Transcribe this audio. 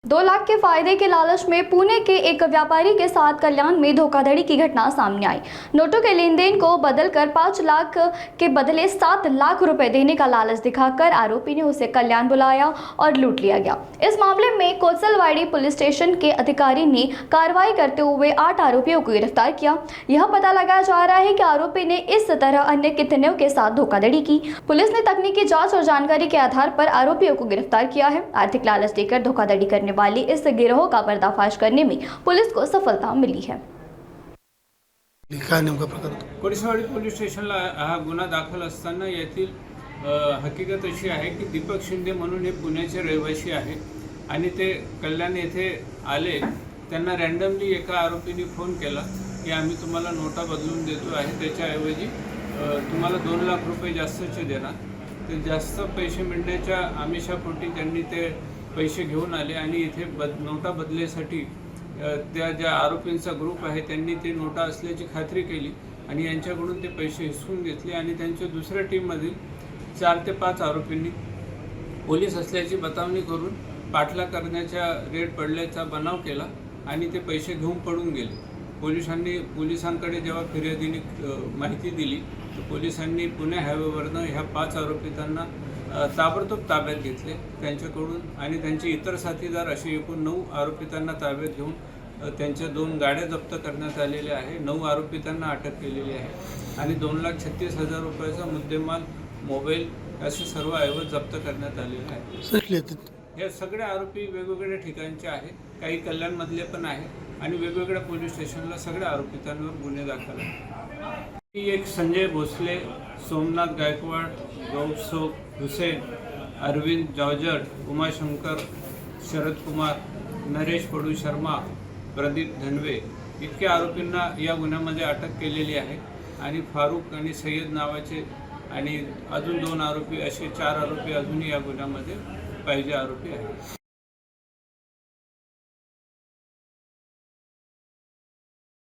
2 लाख के फायदे के लालच में पुणे के एक व्यापारी के साथ कल्याण में धोखाधड़ी की घटना सामने आई। नोटों के लेन देन को बदलकर 5 लाख के बदले 7 लाख रुपए देने का लालच दिखाकर आरोपी ने उसे कल्याण बुलाया और लूट लिया गया। इस मामले में कोसलवाड़ी पुलिस स्टेशन के अधिकारी ने कार्रवाई करते हुए 8 आरोपियों को गिरफ्तार किया। यह पता लगाया जा रहा है कि आरोपी ने इस तरह अन्य कितनों के साथ धोखाधड़ी की। पुलिस ने तकनीकी जाँच और जानकारी के आधार पर आरोपियों को गिरफ्तार किया है। आर्थिक लालच देकर धोखाधड़ी करने वाली इस गिरोह का पर्दाफाश करने में पुलिस को सफलता मिली है। कोळीसवाडी पोलीस स्टेशनला हा गुन्हा दाखल असताना येथील हकीकत अशी आहे की दीपक शिंदे म्हणून हे पुण्याचे रहिवासी आहेत आणि ते कल्याण येथे आले। त्यांना रँडमली एका आरोपीने फोन केला की आम्ही तुम्हाला नोटा बदलून देतो आहे, त्याच्याऐवजी तुम्हाला 2 लाख रुपये जास्तचे देणार। ते जास्त पैसे मिळण्याच्या आमिषापोटी त्यांनी ते पैसे घेऊन आले आणि इथे नोटा बदलेसाठी त्या ज्या आरोपींचा ग्रुप आहे त्यांनी ते नोटा असल्याची खात्री केली आणि यांच्याकडून ते पैसे हिसकून घेतले आणि त्यांच्या दुसऱ्या टीममधील 4 ते 5 आरोपींनी पोलीस असल्याची बतावणी करून पाठलाग करण्याच्या रेड पडल्याचा बनाव केला आणि ते पैसे घेऊन पळून गेले। पोलिसांकडे जेव्हा फिर्यादीने माहिती दिली तर पोलिसांनी पुणे हायवेवरनं ह्या 5 आरोपितांना ताबडतोब ताब्यात घेतले त्यांच्याकडून आणि त्यांचे इतर साथीदार असे एकूण 9 आरोपितांना ताब्यात घेऊन त्यांच्या 2 गाड्या जप्त करण्यात आलेल्या आहे। 9 आरोपितांना अटक केलेली आहे आणि 2,36,000 रुपयाचा मुद्देमाल, मोबाईल असे सर्व ऐवज जप्त करण्यात आलेले आहे। हे सगळे आरोपी वेगवेगळ्या ठिकाणचे आहेत, काही कल्याणमधले पण आहेत आणि वेगवेगळ्या पोलीस स्टेशनला सगळ्या आरोपितांवर गुन्हे दाखल आहेत। एक संजय भोसले, सोमनाथ गायकवाड, गौसोक हुसेन, अरविंद जॉर्जट, उमाशंकर, शरद कुमार, नरेश पडू शर्मा, प्रदीप धनवे इतक्या आरोपींना या गुन्ह्यामध्ये अटक केलेली आहे आणि फारूक आणि सय्यद नावाचे आणि अजून 2 आरोपी असे 4 आरोपी अजूनही या गुन्ह्यामध्ये पाहिजे आरोपी आहेत।